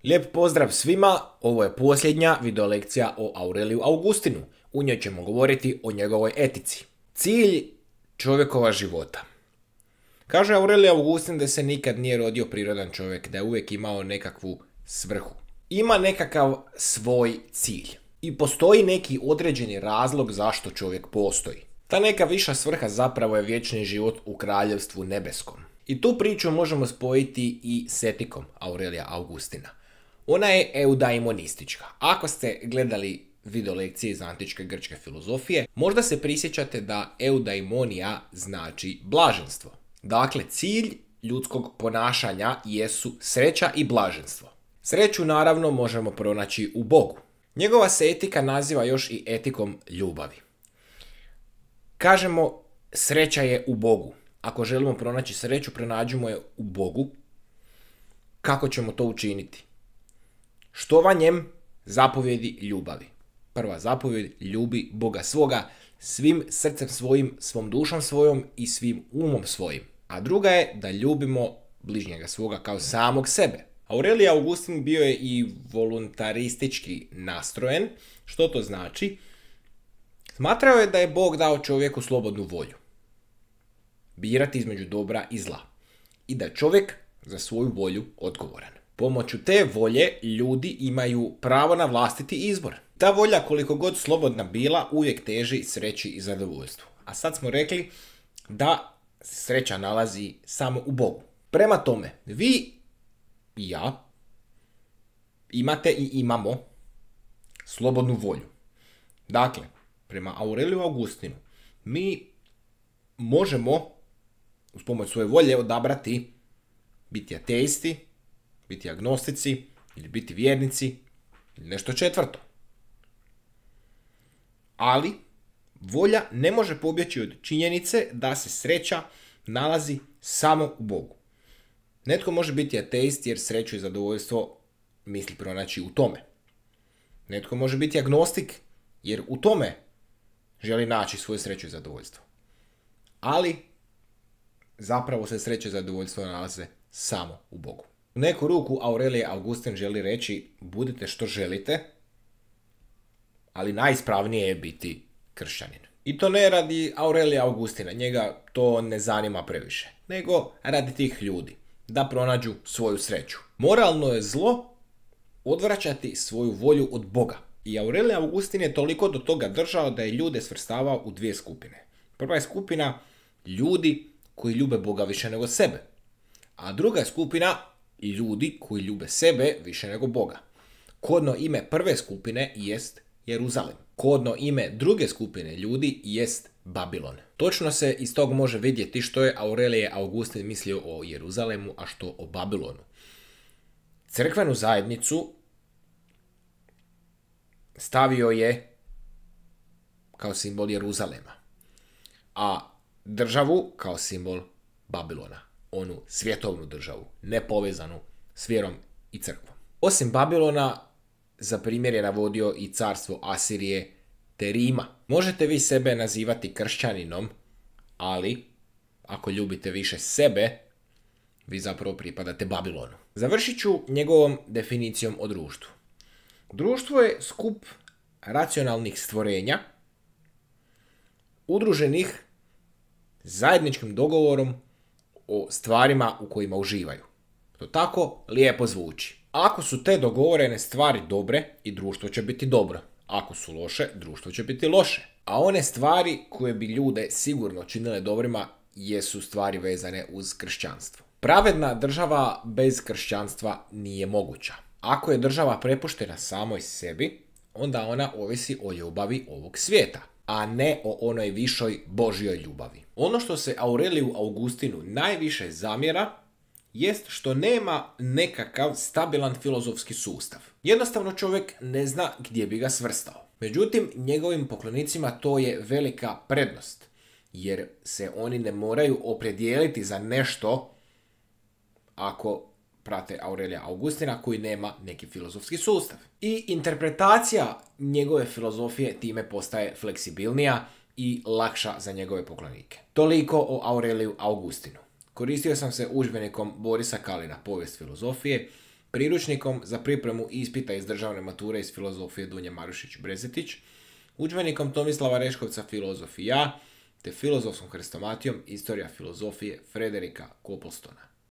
Lijep pozdrav svima, ovo je posljednja videolekcija o Aureliju Augustinu. U njoj ćemo govoriti o njegovoj etici. Cilj čovjekova života. Kaže Aurelij Augustin da se nikad nije rodio prirodan čovjek, da je uvijek imao nekakvu svrhu. Ima nekakav svoj cilj. I postoji neki određeni razlog zašto čovjek postoji. Ta neka viša svrha zapravo je vječni život u kraljevstvu nebeskom. I tu priču možemo spojiti i s etikom Aurelija Augustina. Ona je eudaimonistička. Ako ste gledali video lekcije iz antičke grčke filozofije, možda se prisjećate da eudaimonija znači blaženstvo. Dakle, cilj ljudskog ponašanja jesu sreća i blaženstvo. Sreću naravno možemo pronaći u Bogu. Njegova se etika naziva još i etikom ljubavi. Kažemo, sreća je u Bogu. Ako želimo pronaći sreću, pronađimo je u Bogu. Kako ćemo to učiniti? Štovanjem zapovjedi ljubavi. Prva zapovjed, ljubi Boga svoga svim srcem svojim, svom dušom svojom i svim umom svojim. A druga je da ljubimo bližnjega svoga kao samog sebe. Aurelij Augustin bio je i voluntaristički nastrojen. Što to znači? Smatrao je da je Bog dao čovjeku slobodnu volju. Birati između dobra i zla. I da je čovjek za svoju volju odgovoran. Pomoću te volje ljudi imaju pravo na vlastiti izbor. Ta volja, koliko god slobodna bila, uvijek teži sreći i zadovoljstvu. A sad smo rekli da se sreća nalazi samo u Bogu. Prema tome, vi i ja imate i imamo slobodnu volju. Dakle, prema Aureliju Augustinu, mi možemo uz pomoć svoje volje odabrati biti ateisti, biti agnostici ili biti vjernici ili nešto četvrto. Ali volja ne može pobjeći od činjenice da se sreća nalazi samo u Bogu. Netko može biti ateist jer sreću i zadovoljstvo misli pronaći u tome. Netko može biti agnostik jer u tome želi naći svoju sreću i zadovoljstvo. Ali zapravo se sreća i zadovoljstvo nalaze samo u Bogu. U neku ruku Aurelij Augustin želi reći budite što želite, ali najispravnije je biti kršćanin. I to ne radi Aurelija Augustina, njega to ne zanima previše, nego radi tih ljudi, da pronađu svoju sreću. Moralno je zlo odvraćati svoju volju od Boga. I Aurelij Augustin je toliko do toga držao da je ljude svrstavao u dvije skupine. Prva je skupina ljudi koji ljube Boga više nego sebe. A druga je skupina ljudi koji ljube sebe više nego Boga. Kodno ime prve skupine jest Jeruzalem. Kodno ime druge skupine ljudi jest Babilon. Točno se iz tog može vidjeti što je Aurelij Augustin mislio o Jeruzalemu, a što o Babilonu. Crkvenu zajednicu stavio je kao simbol Jeruzalema, a državu kao simbol Babilona. Onu svjetovnu državu, nepovezanu s vjerom i crkvom. Osim Babilona, za primjer je navodio i carstvo Asirije te Rima. Možete vi sebe nazivati kršćaninom, ali ako ljubite više sebe, vi zapravo pripadate Babilonu. Završit ću njegovom definicijom o društvu. Društvo je skup racionalnih stvorenja, udruženih zajedničkim dogovorom o stvarima u kojima uživaju. To tako lijepo zvuči. Ako su te dogovorene stvari dobre, i društvo će biti dobro. Ako su loše, društvo će biti loše. A one stvari koje bi ljude sigurno činile dobrima jesu stvari vezane uz kršćanstvo. Pravedna država bez kršćanstva nije moguća. Ako je država prepuštena samoj sebi, onda ona ovisi o ljubavi ovog svijeta, a ne o onoj višoj Božjoj ljubavi. Ono što se Aureliju Augustinu najviše zamjera jest što nema nekakav stabilan filozofski sustav. Jednostavno čovjek ne zna gdje bi ga svrstao. Međutim, njegovim poklonicima to je velika prednost, jer se oni ne moraju opredijeliti za nešto ako prate Aurelija Augustina koji nema neki filozofski sustav. I interpretacija njegove filozofije time postaje fleksibilnija i lakša za njegove poklanike. Toliko o Aureliju Augustinu. Koristio sam se udžbenikom Borisa Kalina Povijest filozofije, priručnikom za pripremu ispita iz državne mature iz filozofije Dunje Marušić-Brezetić, udžbenikom Tomislava Reškovca Filozofija, te filozofskom hrestomatijom Istorija filozofije Frederika Coplestona.